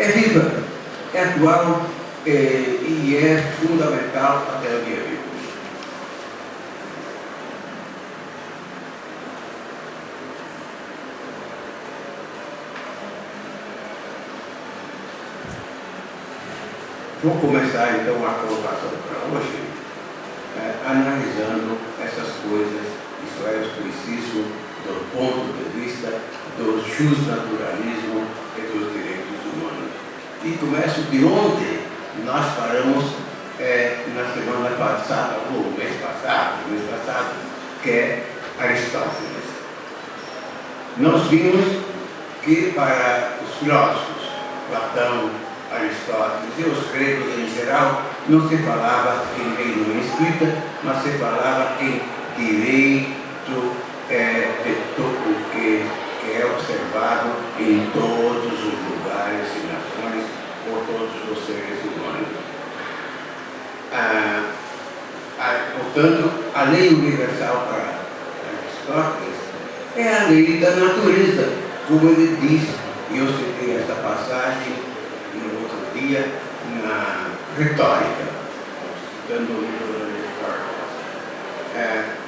é viva, é atual e é fundamental até o dia de hoje. Vou começar então a colocação para hoje, analisando essas coisas, isso é, o estoicismo do ponto de vista do justnaturalismo e dos direitos humanos. E começo de onde nós paramos na semana passada, ou mês passado, que é Aristóteles. Nós vimos que para os filósofos, Platão, Aristóteles e os gregos em geral, não se falava em lei não escrita, mas se falava em direito de todo que é observado em todos os lugares e nações por todos os seres humanos. Portanto, a lei universal para Aristóteles é a lei da natureza, como ele diz, e eu citei essa passagem no outro dia na retórica, citando o livro da retórica.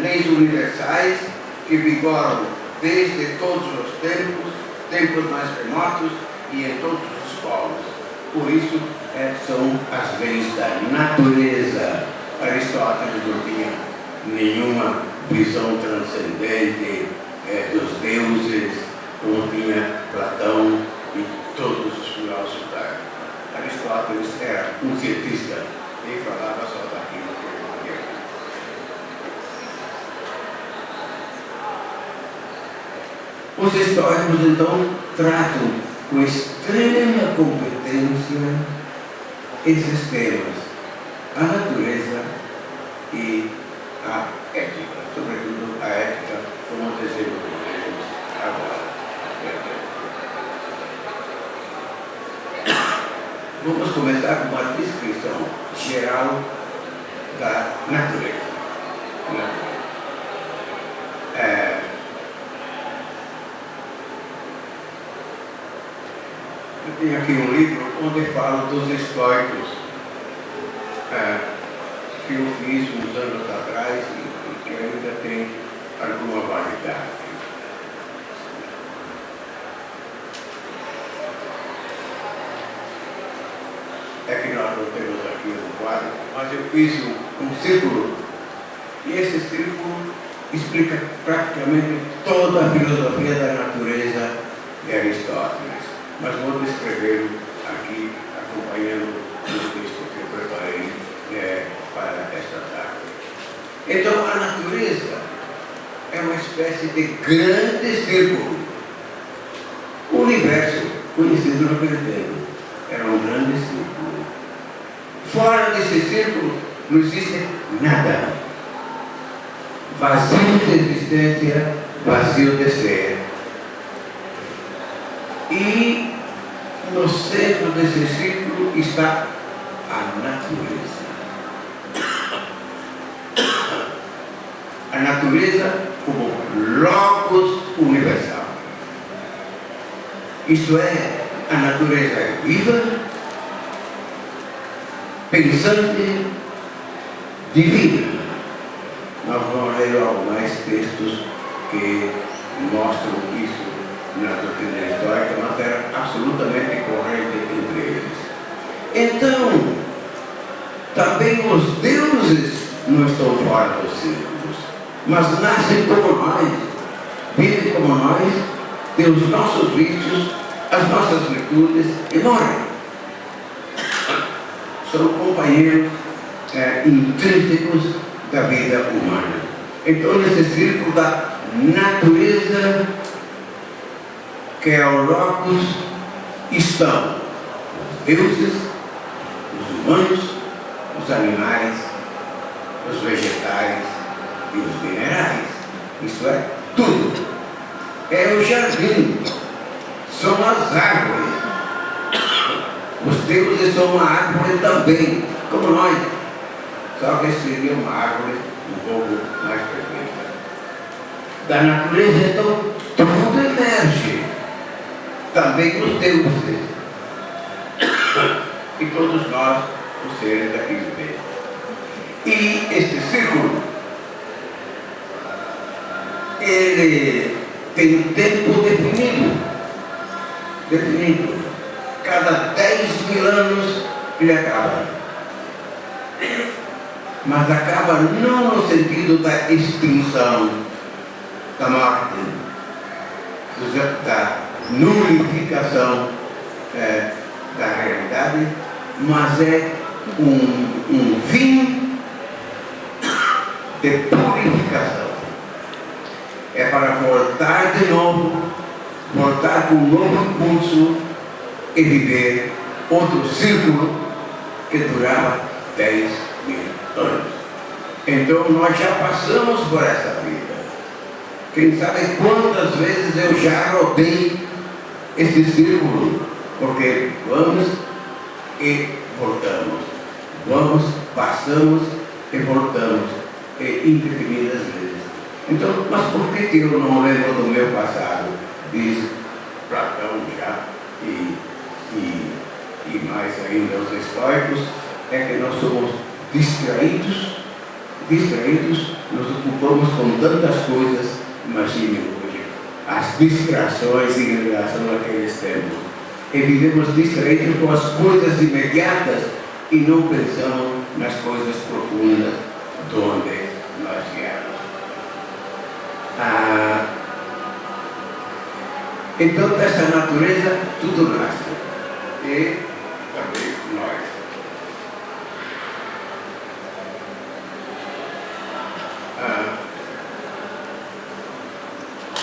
Leis universais que vigoram desde todos os tempos mais remotos e em todos os povos. Por isso, são as leis da natureza. Aristóteles não tinha nenhuma visão transcendente dos deuses, como tinha Platão e todos os filósofos da época. Aristóteles era um cientista e falava só daquilo que ele podia. Os históricos, então, tratam com extrema competência esses temas, a natureza e a ética, sobretudo a ética, como desenvolvemos agora. Vamos começar com uma descrição geral da natureza. Eu tenho aqui um livro onde falo dos estoicos, que eu fiz uns anos atrás e que ainda tem alguma validade. É que nós não temos aqui um quadro, mas eu fiz um círculo, e esse círculo explica praticamente toda a filosofia da natureza de Aristóteles. Mas vou descrevê-lo aqui, acompanhando o texto que eu preparei para esta tarde. Então, a natureza é uma espécie de grande círculo. O universo, conhecido naquele tempo, era um grande círculo. Fora desse círculo não existe nada. Vazio de existência, vazio de ser. E no centro desse círculo está a natureza. A natureza como logos universal. Isto é, a natureza é viva, pensante, divina. Nós vamos ler alguns textos que mostram isso na doutrina histórica, mas era absolutamente corrente entre eles. Então, também os deuses não estão fora dos círculos, mas nascem como nós, vivem como nós, têm os nossos vícios, as nossas virtudes e morrem. São companheiros intrínsecos da vida humana. Então, nesse círculo da natureza, que é o locus, estão os deuses, os humanos, os animais, os vegetais e os minerais. Isso é tudo. É o jardim, são as árvores. Os deuses são uma árvore também, como nós. Só que seria uma árvore um pouco mais perfeita. Da natureza, então, tudo emerge. também os deuses, e todos nós, os seres daquele meio. E este círculo, ele tem um tempo definido. Cada 10.000 anos ele acaba. Mas acaba não no sentido da extinção, da morte, da nulificação da realidade, mas é um fim de purificação. É para voltar de novo, voltar com um novo impulso e viver outro círculo que durava 10.000 anos. Então nós já passamos por essa vida. Quem sabe quantas vezes eu já rodei esse círculo, porque vamos e voltamos, vamos, passamos e voltamos, e indefinidas vezes. Então, mas por que eu não lembro do meu passado? Diz Platão já, e mais ainda os estoicos, é que nós somos distraídos, nos ocupamos com tantas coisas. Imagine hoje as distrações em relação àqueles tempos. E vivemos distraídos com as coisas imediatas e não pensamos nas coisas profundas de onde nós viemos. Então, dessa natureza, tudo nasce. E também nós.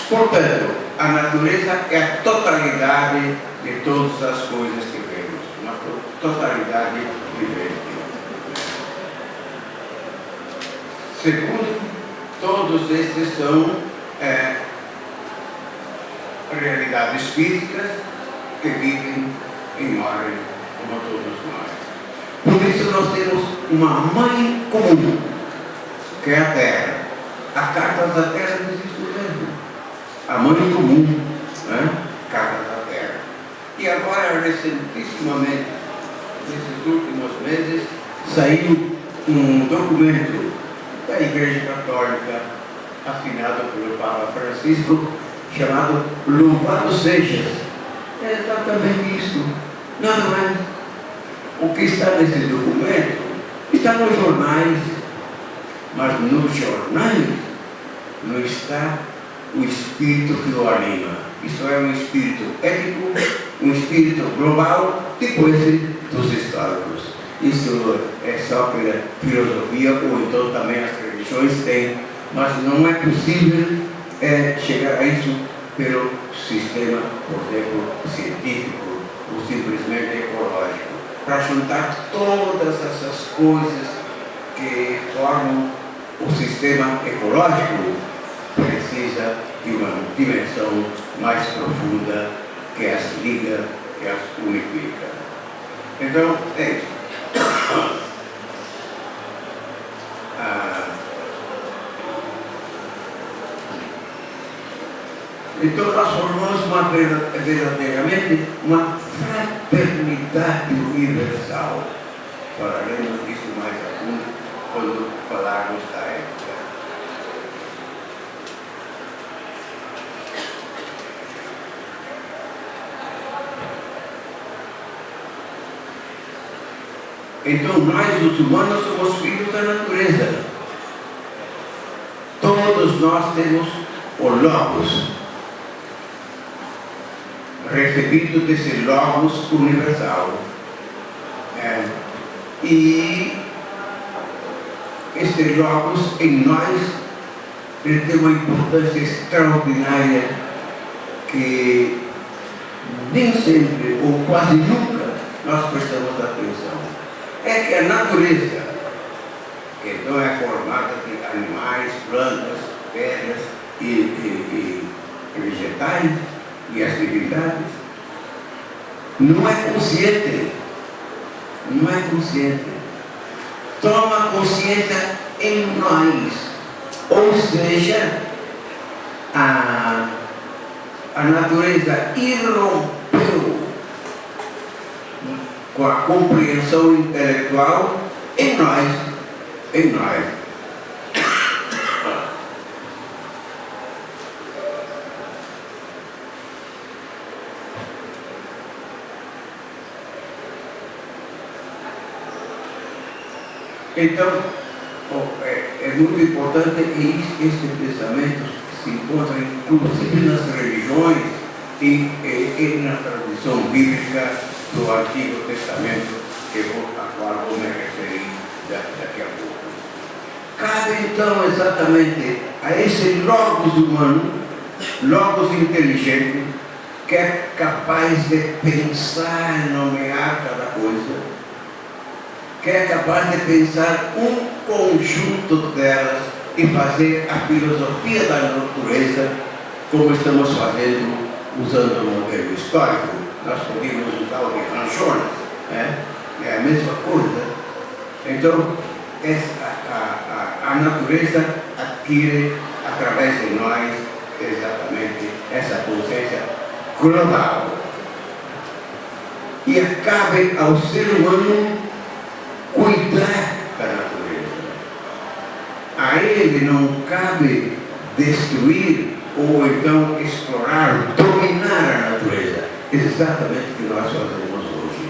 Portanto, a natureza é a totalidade de todas as coisas que vemos, uma totalidade vivente. Segundo, todos estes são realidades físicas que vivem e morrem como todos nós. Por isso nós temos uma mãe comum, que é a Terra. A carta da Terra diz isso mesmo. A mãe comum, carta da Terra. E agora, recentissimamente, nesses últimos meses, saiu um documento da Igreja Católica, assinado pelo Papa Francisco, chamado Louvado Sejas. É exatamente isso. Nada mais. O que está nesse documento está nos jornais, mas nos jornais não está o espírito que o anima. Isso é um espírito ético, um espírito global, depois dos históricos. Isso é só pela filosofia, ou então também as religiões têm, mas não é possível chegar a isso pelo sistema, por exemplo, científico, ou simplesmente ecológico. Para juntar todas essas coisas que formam o sistema ecológico, precisa de uma dimensão mais profunda que as liga, que as unifica. Então, é isso. Então nós formamos verdadeiramente uma fraternidade universal. Falaremos disso mais a fundo quando falarmos da ética. Então nós, os humanos, somos filhos da natureza. Todos nós temos o Logos, recebido desse Logos universal. E este Logos em nós, ele tem uma importância extraordinária que nem sempre, ou quase nunca, nós prestamos atenção. É que a natureza, que não é formada de animais, plantas, pedras e vegetais, e as divindades, não é consciente, toma consciência em nós, ou seja, a natureza com a compreensão intelectual em nós. Então, é muito importante este pensamento que se encontra inclusive nas religiões e na tradição bíblica do Antigo Testamento, a qual vou me referir daqui a pouco. Cabe então exatamente a esse logos humano, logos inteligente, que é capaz de pensar e nomear cada coisa, que é capaz de pensar um conjunto delas e fazer a filosofia da natureza, como estamos fazendo usando o modelo histórico. Nós podemos usar o de Ranchonas, né? É a mesma coisa. Então, a natureza adquire, através de nós, exatamente essa consciência global. E cabe ao ser humano cuidar da natureza. A ele não cabe destruir ou então explorar, dominar a natureza. Exatamente o que nós fazemos hoje.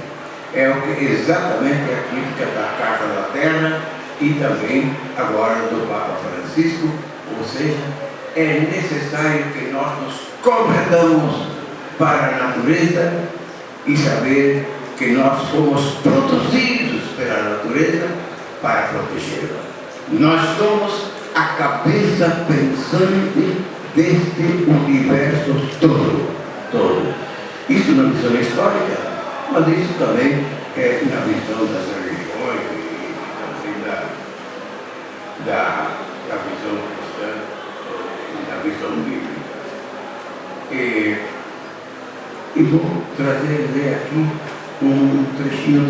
É exatamente a crítica da Carta da Terra e também agora do Papa Francisco, ou seja, é necessário que nós nos compreendamos para a natureza e saber que nós fomos produzidos pela natureza para protegê-la. Nós somos a cabeça pensante deste universo todo. Isso na visão histórica, mas isso também é na visão das religiões e também da visão cristã e da visão bíblica. E vou trazer aqui um trechinho